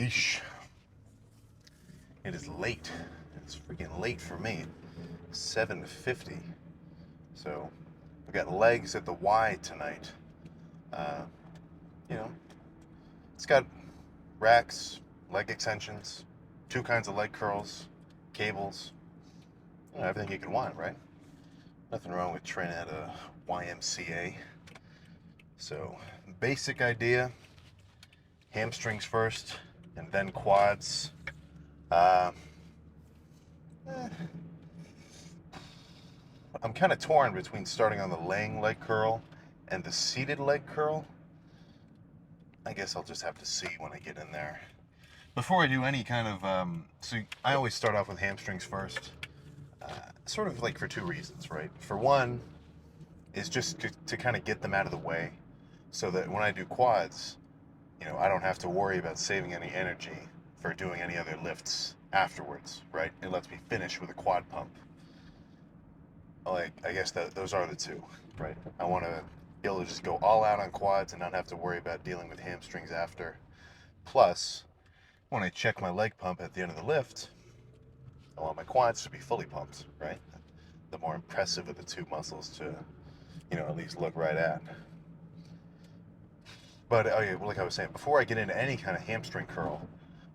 Yeesh. It is late. It's freaking late for me. 7:50. So, we got legs at the Y tonight. Uh, you know, it's got racks, leg extensions, two kinds of leg curls, cables, everything you can want, right? Nothing wrong with training at a YMCA. So, basic idea, hamstrings first, and then quads. Uh, I'm kind of torn between starting on the laying leg curl and the seated leg curl. I guess I'll just have to see when I get in there. Before I do any kind of, so I always start off with hamstrings first, sort of like for two reasons, right? For one, is just to kind of get them out of the way so that when I do quads, I don't have to worry about saving any energy for doing any other lifts afterwards, right? It lets me finish with a quad pump. Like, I guess those are the two, right? I want to be able to just go all out on quads and not have to worry about dealing with hamstrings after. Plus, when I check my leg pump at the end of the lift, I want my quads to be fully pumped, right? The more impressive of the two muscles to, at least look right at. But, like I was saying, before I get into any kind of hamstring curl,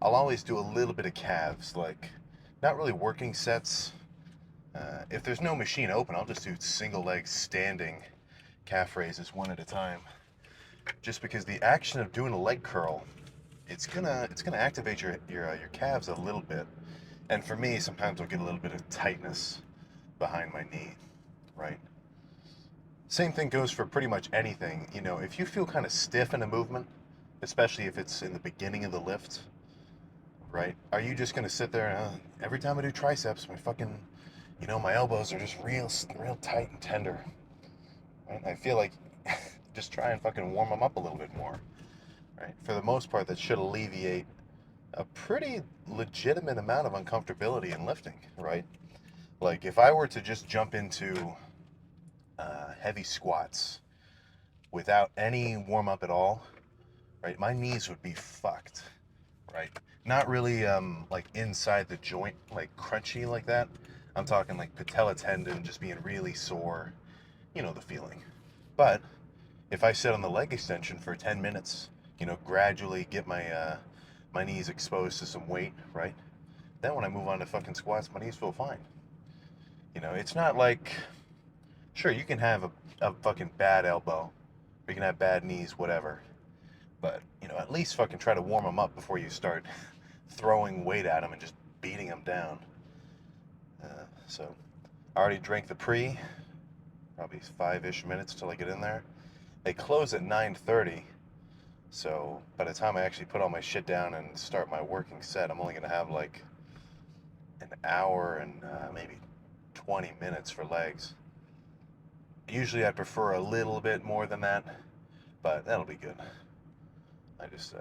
I'll always do a little bit of calves, like, not really working sets. If there's no machine open, I'll just do single leg standing calf raises one at a time. Just because the action of doing a leg curl, it's gonna activate your calves a little bit. And for me, sometimes I'll get a little bit of tightness behind my knee, right? Same thing goes for pretty much anything. If you feel kind of stiff in a movement, especially if it's in the beginning of the lift, right? Are you just gonna sit there and every time I do triceps, my fucking, my elbows are just real tight and tender, right? I feel like just try and fucking warm them up a little bit more, right? For the most part, that should alleviate a pretty legitimate amount of uncomfortability in lifting, right? Like if I were to just jump into heavy squats without any warm up at all, right? My knees would be fucked, right? Not really like inside the joint, like crunchy like that. I'm talking like patella tendon just being really sore, the feeling. But if I sit on the leg extension for 10 minutes, gradually get my knees exposed to some weight, right? Then when I move on to fucking squats, my knees feel fine. It's not like, sure, you can have a fucking bad elbow, or you can have bad knees, whatever. But, at least fucking try to warm them up before you start throwing weight at them and just beating them down. So, I already drank the pre, probably 5-ish minutes till I get in there. They close at 9:30, so by the time I actually put all my shit down and start my working set, I'm only gonna have like an hour and maybe 20 minutes for legs. Usually I prefer a little bit more than that, but that'll be good. I just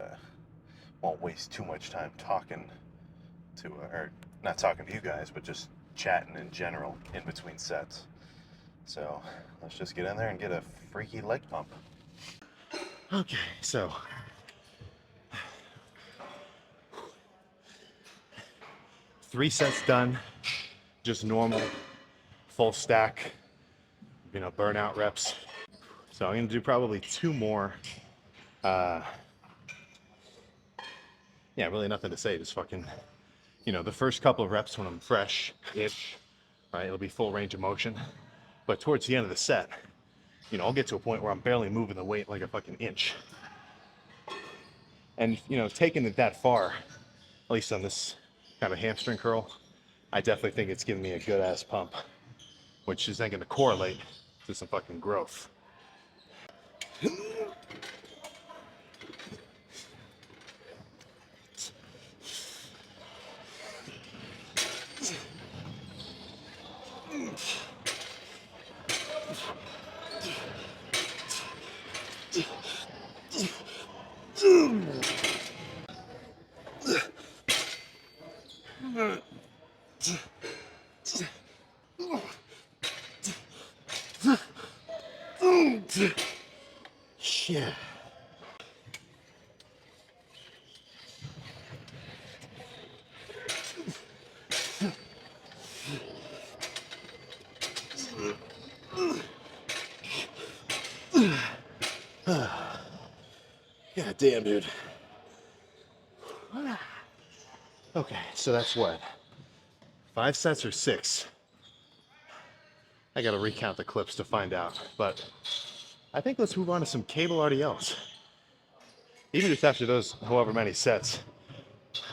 won't waste too much time talking to, or not talking to you guys, but just chatting in general in between sets. So let's just get in there and get a freaky leg pump. Okay, so three sets done, just normal, full stack, burnout reps. So I'm gonna do probably two more. Yeah, really nothing to say, just fucking, the first couple of reps when I'm fresh-ish, right, it'll be full range of motion. But towards the end of the set, I'll get to a point where I'm barely moving the weight like a fucking inch. And, taking it that far, at least on this kind of hamstring curl, I definitely think it's giving me a good ass pump, which is then gonna correlate to some fucking growth. Shit. damn, dude. Okay, so that's what? 5 sets or 6? I gotta recount the clips to find out, but I think let's move on to some cable RDLs. Even just after those however many sets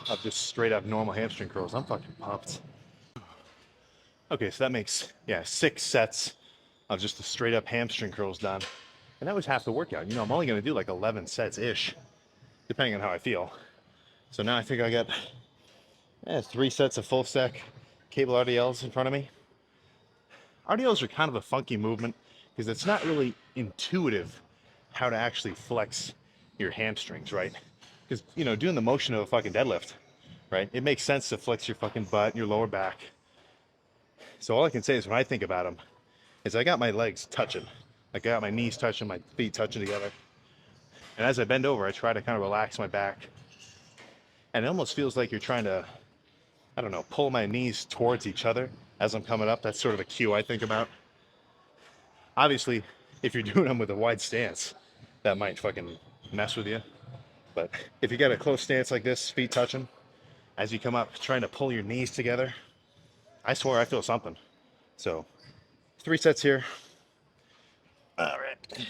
of just straight up normal hamstring curls, I'm fucking pumped. Okay, so that makes, yeah, 6 sets of just the straight up hamstring curls done. And that was half the workout. You know, I'm only gonna do like 11 sets-ish, depending on how I feel. So now I think I got 3 sets of full stack cable RDLs in front of me. RDLs are kind of a funky movement because it's not really intuitive how to actually flex your hamstrings, right? Because, you know, doing the motion of a fucking deadlift, right? It makes sense to flex your fucking butt and your lower back. So all I can say is when I think about them is I got my legs touching. Like I got my knees touching, my feet touching together. And as I bend over, I try to kind of relax my back. And it almost feels like you're trying to, I don't know, pull my knees towards each other as I'm coming up. That's sort of a cue I think about. Obviously, if you're doing them with a wide stance, that might fucking mess with you. But if you got a close stance like this, feet touching, as you come up, trying to pull your knees together, I swear I feel something. So, 3 sets here. All right.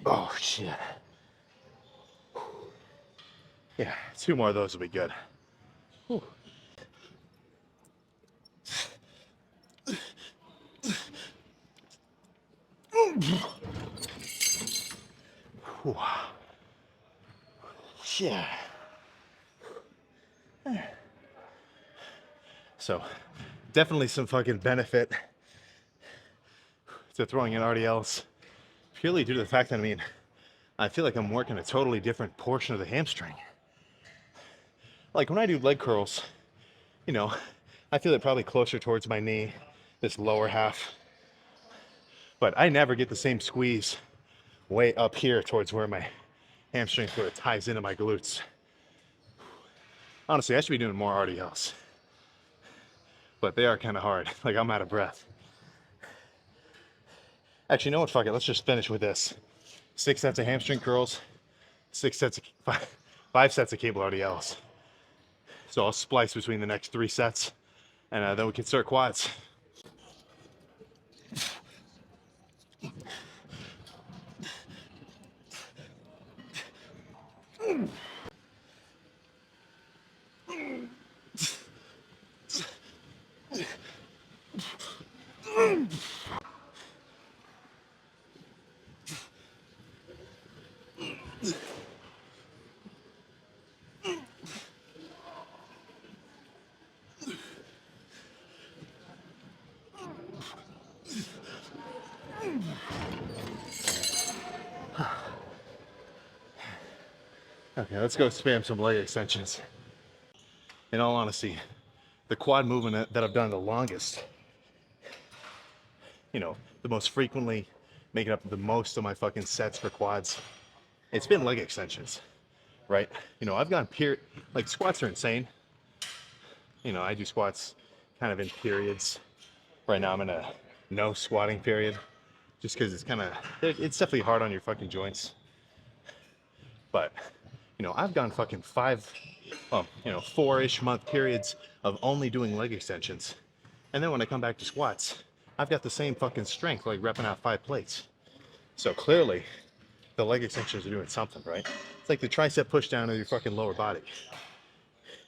Oh, shit. Yeah, 2 more of those will be good. Whew. Whew. Yeah. So, definitely some fucking benefit to throwing in RDLs, purely due to the fact that, I mean, I feel like I'm working a totally different portion of the hamstring. Like when I do leg curls, you know, I feel it probably closer towards my knee, this lower half. But I never get the same squeeze way up here towards where my hamstring sort of ties into my glutes. Honestly, I should be doing more RDLs. But they are kind of hard. Like I'm out of breath. Actually, you know what? Fuck it. Let's just finish with this. 6 sets of hamstring curls, 6 sets of 5 sets of cable RDLs. So I'll splice between the next 3 sets, and then we can start quads. Okay, let's go spam some leg extensions. In all honesty, the quad movement that I've done the longest, you know, the most frequently, making up the most of my fucking sets for quads, it's been leg extensions, right? You know, I've gone like squats are insane. You know, I do squats kind of in periods. Right now I'm in a no squatting period just because it's definitely hard on your fucking joints. But, you know, I've gone fucking 4-ish month periods of only doing leg extensions. And then when I come back to squats, I've got the same fucking strength, like repping out 5 plates. So clearly, the leg extensions are doing something, right? It's like the tricep push down of your fucking lower body.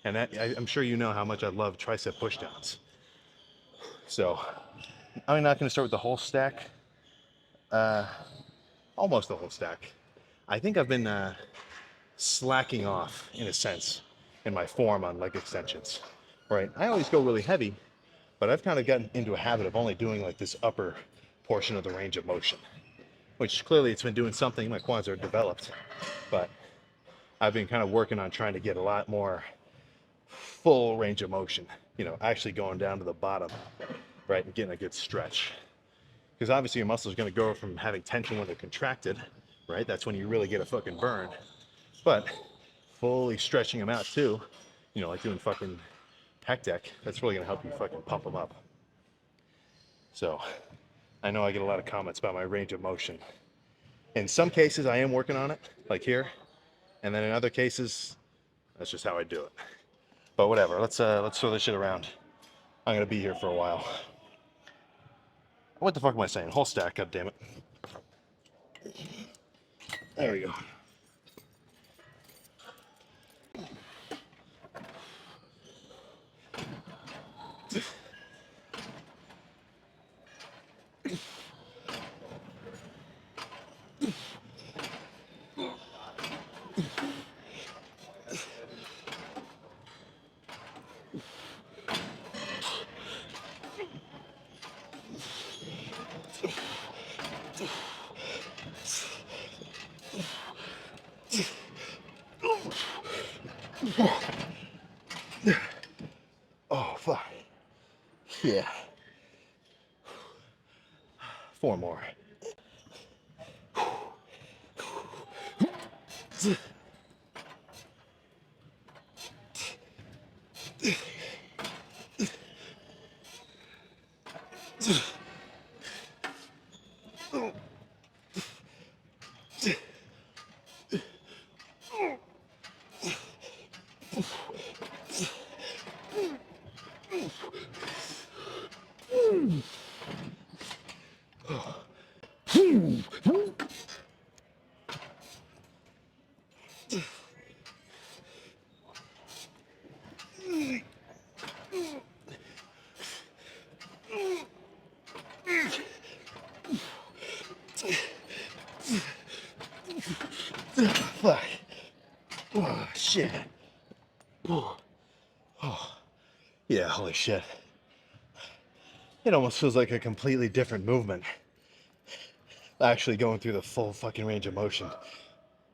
And I'm sure you know how much I love tricep push downs. So, I'm not going to start with the whole stack. Almost the whole stack. I think I've been slacking off, in a sense, in my form on leg extensions, right? I always go really heavy, but I've kind of gotten into a habit of only doing like this upper portion of the range of motion, which clearly it's been doing something. My quads are developed, but I've been kind of working on trying to get a lot more full range of motion, actually going down to the bottom, right, and getting a good stretch. Because obviously your muscles are going to go from having tension when they're contracted, right? That's when you really get a fucking burn. But fully stretching them out too, like doing fucking pec deck, that's really going to help you fucking pump them up. So I know I get a lot of comments about my range of motion. In some cases I am working on it, like here, and then in other cases that's just how I do it. But whatever, let's throw this shit around. I'm gonna be here for a while. What the fuck am I saying? Whole stack, god damn it. There we go. Oh, fuck. Yeah. 4 more. Fuck. Oh, shit. Oh. Yeah, holy shit. It almost feels like a completely different movement. Actually going through the full fucking range of motion.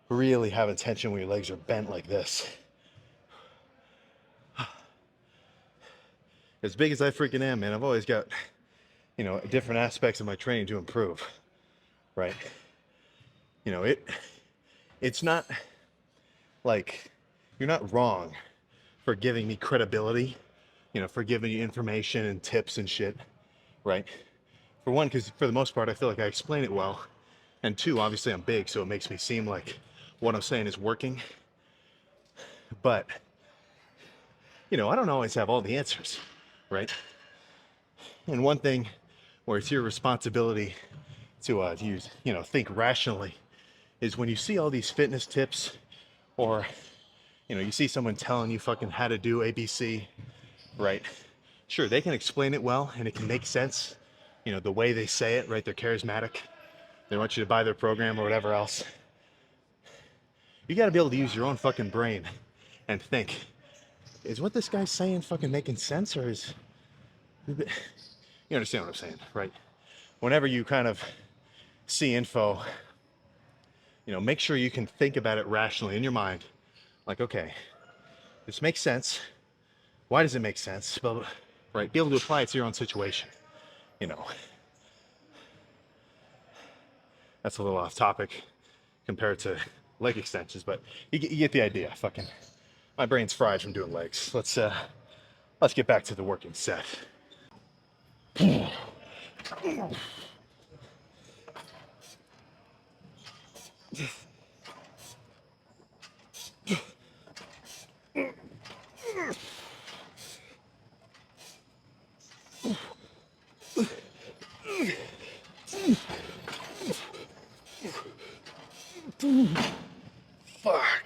Really having tension when your legs are bent like this. As big as I freaking am, man, I've always got, different aspects of my training to improve, right? It's not like, you're not wrong for giving me credibility, for giving you information and tips and shit, right? For one, because for the most part, I feel like I explain it well. And two, obviously I'm big, so it makes me seem like what I'm saying is working. But, I don't always have all the answers, right? And one thing where it's your responsibility to use, think rationally is when you see all these fitness tips or, you see someone telling you fucking how to do ABC, right? Sure, they can explain it well and it can make sense, the way they say it, right? They're charismatic. They want you to buy their program or whatever else. You got to be able to use your own fucking brain and think, is what this guy's saying fucking making sense, or is... You understand what I'm saying, right? Whenever you kind of see info, make sure you can think about it rationally in your mind. Like, okay, this makes sense. Why does it make sense? But, right, be able to apply it to your own situation. That's a little off topic compared to leg extensions, but you get the idea. Fucking, my brain's fried from doing legs. Let's get back to the working set. Fuck.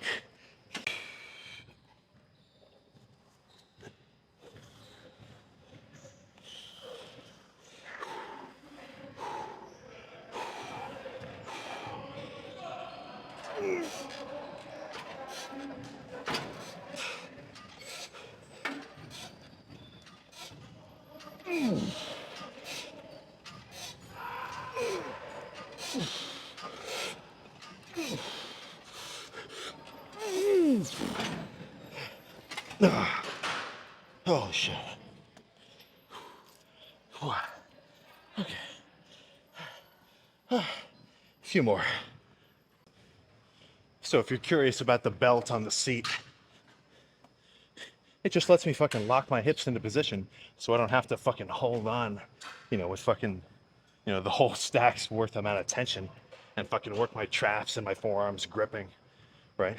Holy shit. Okay. A few more. So if you're curious about the belt on the seat, it just lets me fucking lock my hips into position so I don't have to fucking hold on, with fucking, the whole stack's worth amount of tension and fucking work my traps and my forearms gripping, right?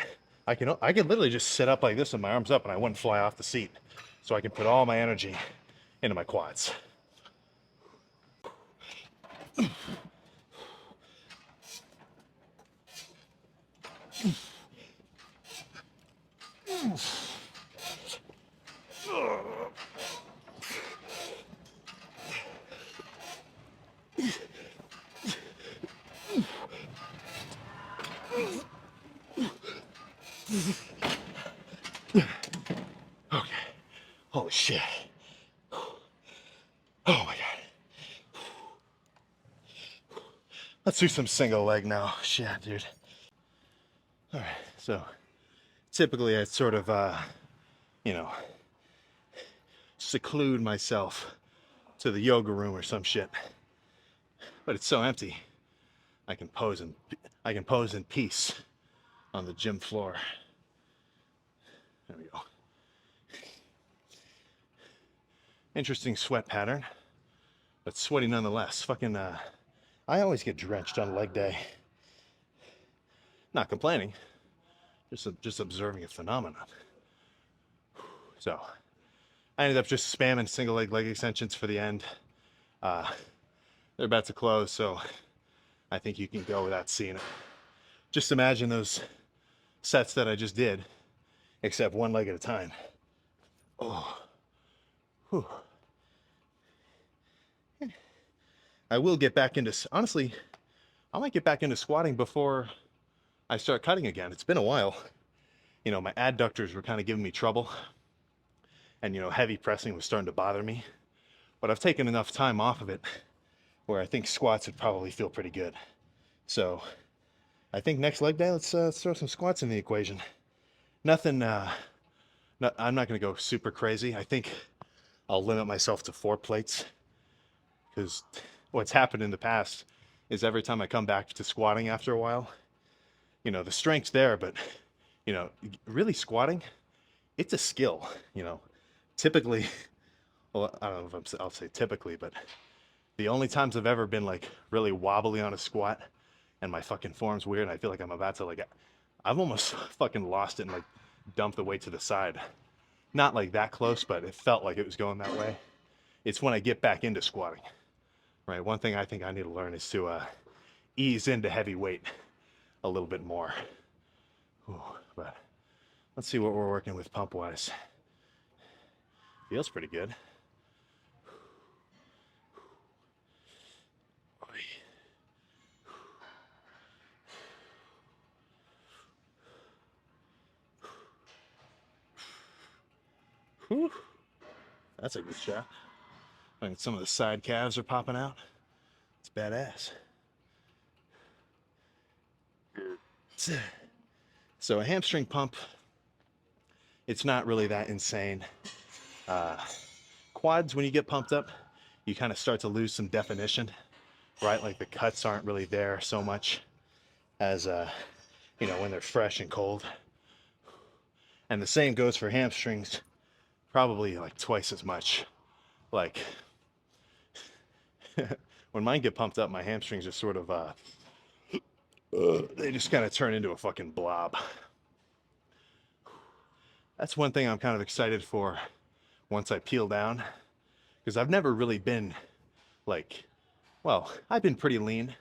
I can literally just sit up like this with my arms up and I wouldn't fly off the seat. So I can put all my energy into my quads. Okay. Holy shit. Oh my god. Let's do some single leg now. Shit, dude. All right. So typically I'd sort of, seclude myself to the yoga room or some shit. But it's so empty. I can pose in peace on the gym floor. There we go. Interesting sweat pattern, but sweaty nonetheless. Fucking, I always get drenched on leg day. Not complaining, just observing a phenomenon. So, I ended up just spamming single leg extensions for the end. They're about to close, so I think you can go without seeing it. Just imagine those sets that I just did, except one leg at a time. Oh. Whew. I will get back into, honestly, I might get back into squatting before I start cutting again. It's been a while. My adductors were kind of giving me trouble, and heavy pressing was starting to bother me. But I've taken enough time off of it where I think squats would probably feel pretty good. So I think next leg day, let's throw some squats in the equation. Nothing, I'm not going to go super crazy. I think I'll limit myself to 4 plates, because what's happened in the past is every time I come back to squatting after a while, the strength's there, but, really squatting, it's a skill, Typically, well, I don't know if I'll say typically, but the only times I've ever been like really wobbly on a squat and my fucking form's weird and I feel like I'm about to I've almost fucking lost it and like dumped the weight to the side. Not like that close, but it felt like it was going that way. It's when I get back into squatting, right? One thing I think I need to learn is to ease into heavy weight a little bit more. Ooh, but let's see what we're working with pump wise. Feels pretty good. Whew. That's a good shot. I think some of the side calves are popping out. It's badass. So a hamstring pump, it's not really that insane. Quads, when you get pumped up, you kind of start to lose some definition, right? Like the cuts aren't really there so much as, when they're fresh and cold. And the same goes for hamstrings, probably like twice as much. Like, when mine get pumped up, my hamstrings are sort of, they just kind of turn into a fucking blob. That's one thing I'm kind of excited for once I peel down, because I've never really been I've been pretty lean,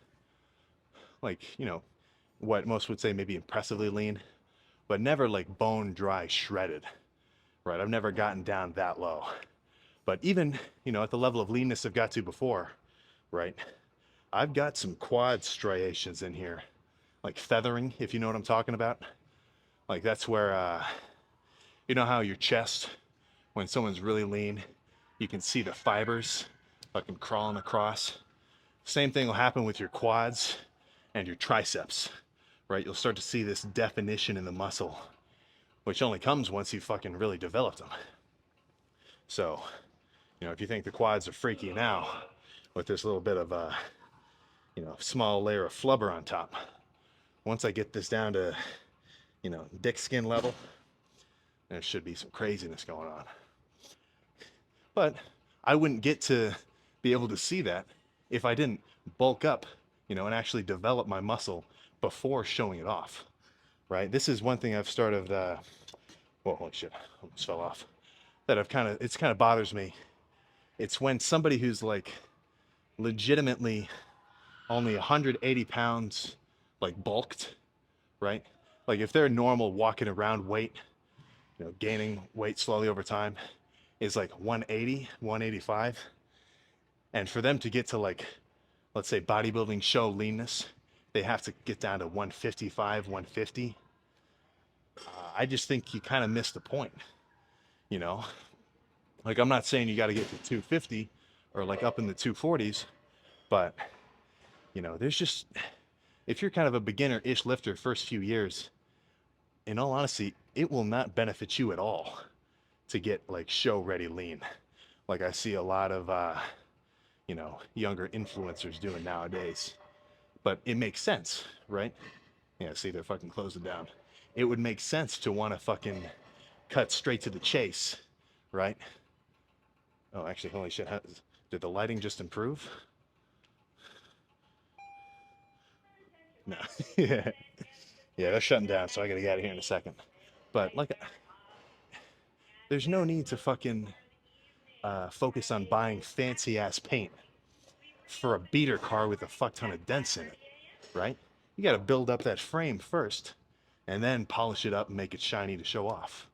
what most would say maybe impressively lean, but never like bone dry shredded, right? I've never gotten down that low. But even, at the level of leanness I've got to before, right? I've got some quad striations in here, like feathering, if you know what I'm talking about. Like that's where, you know how your chest, when someone's really lean, you can see the fibers fucking crawling across. Same thing will happen with your quads and your triceps, right? You'll start to see this definition in the muscle which only comes once you fucking really developed them. So, you know, if you think the quads are freaky now with this little bit of a, you know, small layer of flubber on top, once I get this down to, you know, dick skin level, there should be some craziness going on. But I wouldn't get to be able to see that if I didn't bulk up, you know, and actually develop my muscle before showing it off, right? This is one thing I've started, well, holy shit, almost fell off, that it's kind of bothers me. It's when somebody who's like legitimately only 180 pounds, like bulked, right? Like if they're normal walking around weight, you know, gaining weight slowly over time is like 180, 185. And for them to get to like, let's say bodybuilding show leanness, they have to get down to 155, 150. I just think you kind of missed the point, you know? Like I'm not saying you got to get to 250 or like up in the 240s, but you know, there's just, if you're kind of a beginner-ish lifter first few years, in all honesty, it will not benefit you at all to get like show ready lean. Like I see a lot of, you know, younger influencers doing nowadays, but it makes sense, right? Yeah, see, they're fucking closing down. It would make sense to want to fucking cut straight to the chase, right? Oh, actually, holy shit, did the lighting just improve? No. Yeah. Yeah, they're shutting down, so I gotta get out of here in a second. But like, there's no need to fucking focus on buying fancy ass paint for a beater car with a fuck ton of dents in it, right? You gotta build up that frame first, and then polish it up and make it shiny to show off.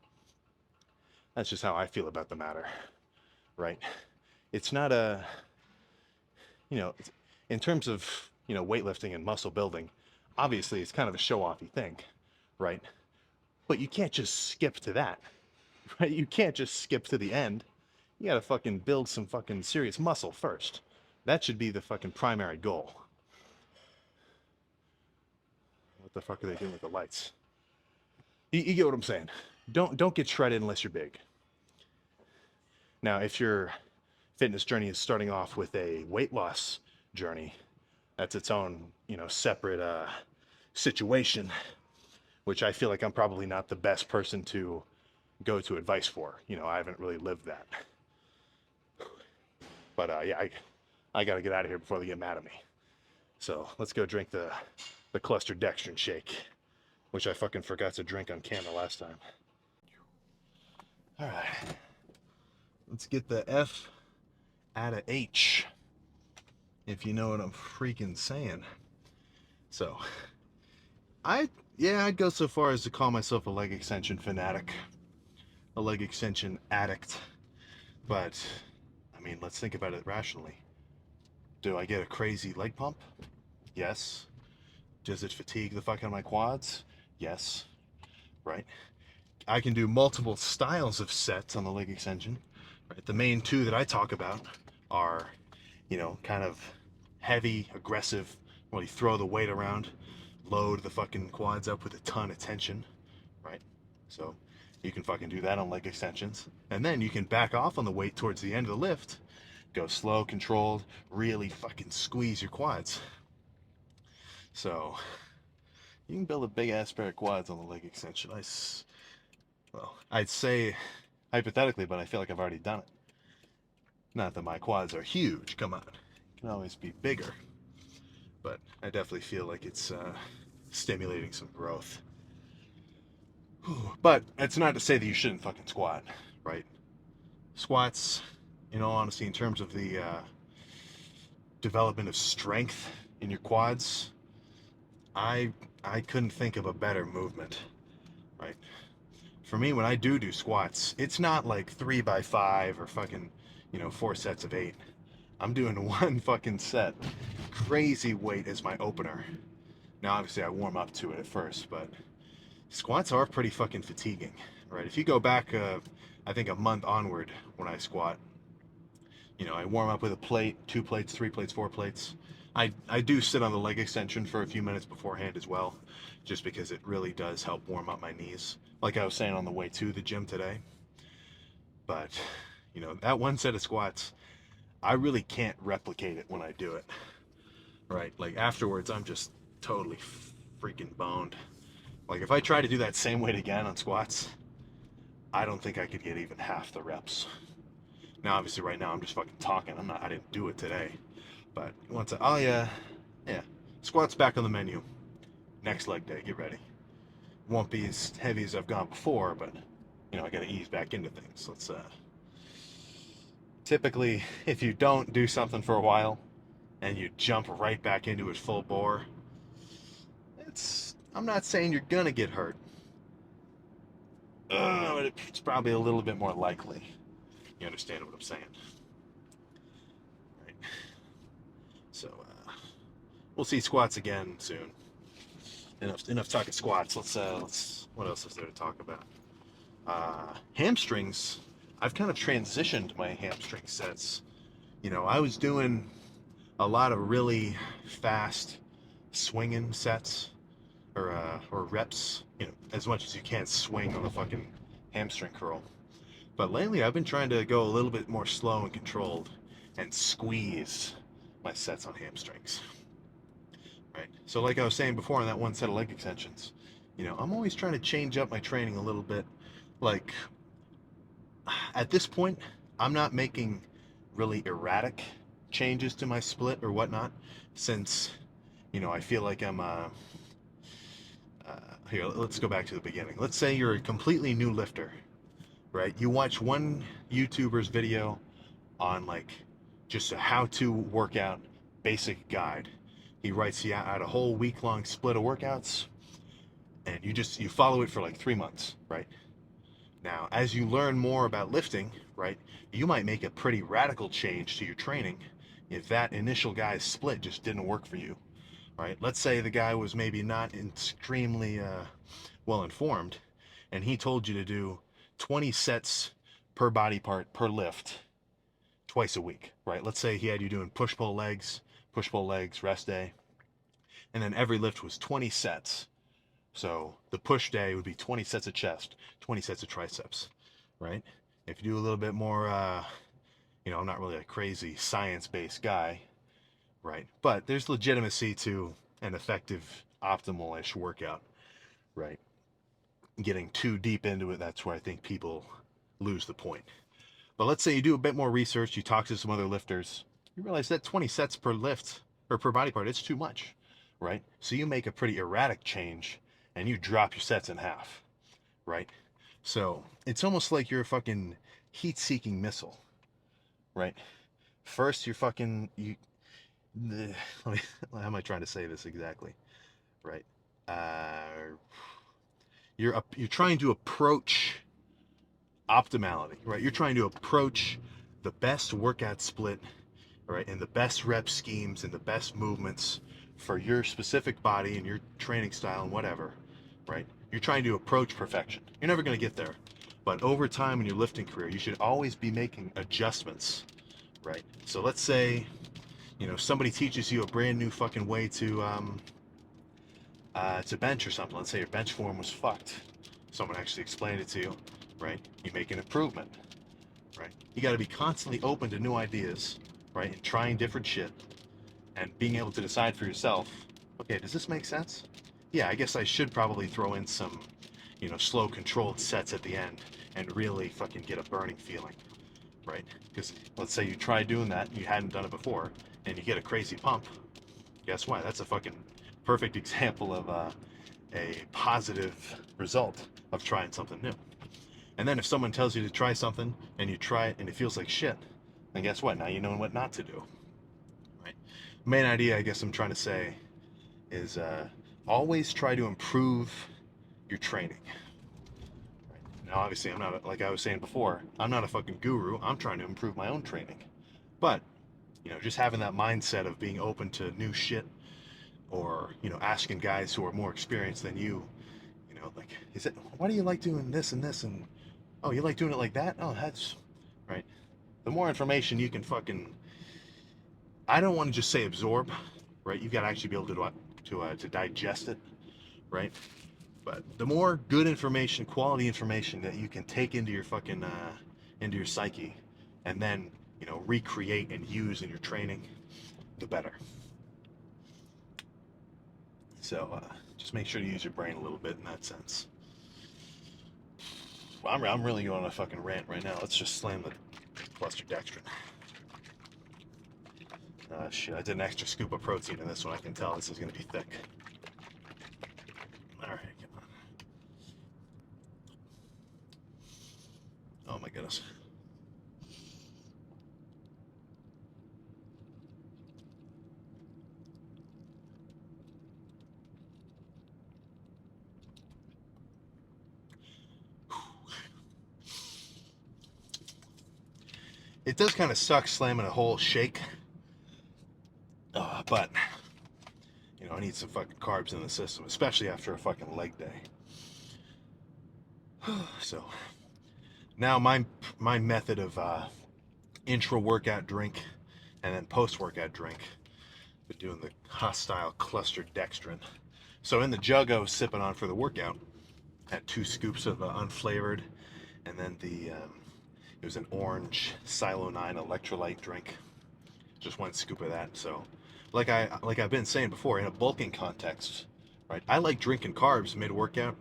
That's just how I feel about the matter, right? It's not a, you know, in terms of, you know, weightlifting and muscle building, obviously it's kind of a show-offy thing, right? But you can't just skip to that, right? You can't just skip to the end. You gotta fucking build some fucking serious muscle first. That should be the fucking primary goal. What the fuck are they doing with the lights? You get what I'm saying. Don't get shredded unless you're big. Now, if your fitness journey is starting off with a weight loss journey, that's its own, you know, separate situation, which I feel like I'm probably not the best person to go to advice for. You know, I haven't really lived that. But yeah, I got to get out of here before they get mad at me. So let's go drink the cluster dextrin shake, which I fucking forgot to drink on camera last time. All right, let's get the F out of H, if you know what I'm freaking saying. So, I'd go so far as to call myself a leg extension fanatic, a leg extension addict. But, I mean, let's think about it rationally. Do I get a crazy leg pump? Yes. Does it fatigue the fuck out of my quads? Yes. Right? I can do multiple styles of sets on the leg extension. Right? The main two that I talk about are, you know, kind of heavy, aggressive, where you throw the weight around, load the fucking quads up with a ton of tension, right? So you can fucking do that on leg extensions. And then you can back off on the weight towards the end of the lift, go slow, controlled, really fucking squeeze your quads. So you can build a big ass pair of quads on the leg extension. Well, I'd say hypothetically, but I feel like I've already done it. Not that my quads are huge, come on. It can always be bigger. But I definitely feel like it's stimulating some growth. But it's not to say that you shouldn't fucking squat, right? Squats, in all honesty, in terms of the development of strength in your quads, I couldn't think of a better movement, right? For me, when I do squats, it's not like 3x5 or fucking, you know, 4 sets of 8. I'm doing one fucking set. Crazy weight as my opener. Now, obviously, I warm up to it at first, but squats are pretty fucking fatiguing, right? If you go back, I think a month onward when I squat, you know, I warm up with a plate, 2 plates, 3 plates, 4 plates. I do sit on the leg extension for a few minutes beforehand as well, just because it really does help warm up my knees. Like I was saying on the way to the gym today. But, that one set of squats, I really can't replicate it when I do it. Right? Like afterwards, I'm just totally freaking boned. Like if I try to do that same weight again on squats, I don't think I could get even half the reps. Now, obviously, right now I'm just fucking talking. I didn't do it today. But once oh yeah, squats back on the menu. Next leg day, get ready. Won't be as heavy as I've gone before, but I got to ease back into things. Let's typically, if you don't do something for a while and you jump right back into it full bore, I'm not saying you're gonna get hurt, but it's probably a little bit more likely. You understand what I'm saying, right? So we'll see squats again soon. Enough talking squats. Let's. What else is there to talk about? Hamstrings. I've kind of transitioned my hamstring sets. I was doing a lot of really fast swinging sets or reps. As much as you can swing on the fucking hamstring curl. But lately, I've been trying to go a little bit more slow and controlled, and squeeze my sets on hamstrings. Right. So, like I was saying before, on that one set of leg extensions, I'm always trying to change up my training a little bit. Like at this point, I'm not making really erratic changes to my split or whatnot, since I feel like I'm here. Let's go back to the beginning. Let's say you're a completely new lifter, right? You watch one YouTuber's video on like just a how-to workout basic guide. He writes you out a whole week-long split of workouts, and you follow it for like 3 months, right? Now, as you learn more about lifting, right, you might make a pretty radical change to your training if that initial guy's split just didn't work for you, right? Let's say the guy was maybe not extremely well informed, and he told you to do 20 sets per body part per lift twice a week, right? Let's say he had you doing push pull legs, rest day, and then every lift was 20 sets. So the push day would be 20 sets of chest, 20 sets of triceps, right? If you do a little bit more, I'm not really a crazy science-based guy, right? But there's legitimacy to an effective, optimal-ish workout, right? Getting too deep into it, that's where I think people lose the point. But let's say you do a bit more research, you talk to some other lifters, you realize that 20 sets per lift, or per body part, it's too much, right? So you make a pretty erratic change, and you drop your sets in half, right? So it's almost like you're a fucking heat-seeking missile, right? First, you're fucking how am I trying to say this exactly, right? You're trying to approach optimality, right? You're trying to approach the best workout split, right, and the best rep schemes and the best movements for your specific body and your training style and whatever, right? You're trying to approach perfection. You're never going to get there. But over time in your lifting career, you should always be making adjustments, right? So let's say, somebody teaches you a brand new fucking way to bench or something. Let's say your bench form was fucked. Someone actually explained it to you, right? You make an improvement, right? You got to be constantly open to new ideas, right? And trying different shit and being able to decide for yourself, okay, does this make sense? Yeah, I guess I should probably throw in some, slow controlled sets at the end and really fucking get a burning feeling, right? Because let's say you try doing that, you hadn't done it before, and you get a crazy pump. Guess what? That's a fucking perfect example of a positive result of trying something new. And then if someone tells you to try something and you try it and it feels like shit, then guess what? Now you know what not to do. Right? Main idea I guess I'm trying to say is always try to improve your training. Right? Now obviously I'm not, like I was saying before, I'm not a fucking guru. I'm trying to improve my own training. But, just having that mindset of being open to new shit, or asking guys who are more experienced than you, like, why do you like doing this and this, and oh, you like doing it like that? Oh, that's right. The more information you can fucking, I don't want to just say absorb, right? You've got to actually be able to digest it, right? But the more good information, quality information that you can take into your fucking into your psyche, and then recreate and use in your training, the better. So just make sure to use your brain a little bit in that sense. Well, I'm really going on a fucking rant right now. Let's just slam the cluster dextrin. Shit, I did an extra scoop of protein in this one. I can tell this is going to be thick. All right, come on. Oh my goodness. It does kind of suck slamming a whole shake, but I need some fucking carbs in the system, especially after a fucking leg day. So now my method of intra-workout drink and then post-workout drink, been doing the hostile clustered dextrin. So in the jug I was sipping on for the workout, had 2 scoops of unflavored, and then it was an orange Silo 9 electrolyte drink. Just 1 scoop of that. So like I've been saying before, in a bulking context, right? I like drinking carbs mid-workout,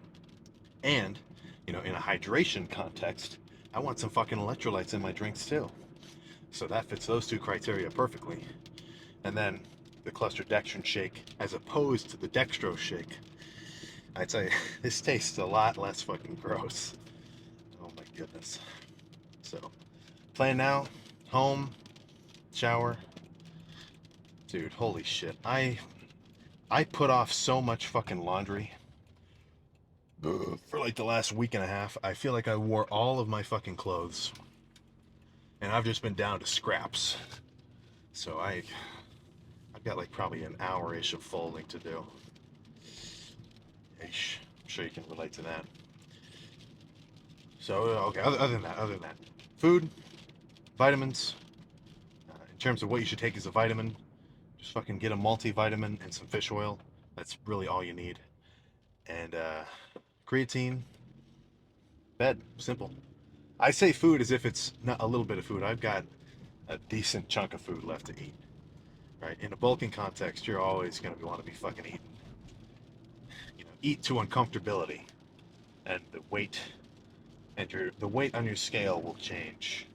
and in a hydration context, I want some fucking electrolytes in my drinks too. So that fits those 2 criteria perfectly. And then the cluster dextrin shake, as opposed to the dextrose shake, I tell you, this tastes a lot less fucking gross. Oh my goodness. So, plan now, home, shower. Dude, holy shit. I put off so much fucking laundry for like the last week and a half. I feel like I wore all of my fucking clothes, and I've just been down to scraps. So I've got like probably an hour-ish of folding to do. Eesh. I'm sure you can relate to that. So, okay, other than that, food, vitamins. In terms of what you should take as a vitamin, just fucking get a multivitamin and some fish oil. That's really all you need. And creatine, bed, simple. I say food as if it's not a little bit of food. I've got a decent chunk of food left to eat. Right? In a bulking context, you're always going to want to be fucking eating. Eat to uncomfortability, and the weight on your scale will change.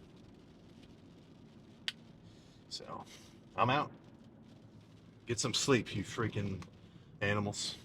So, I'm out. Get some sleep, you freaking animals.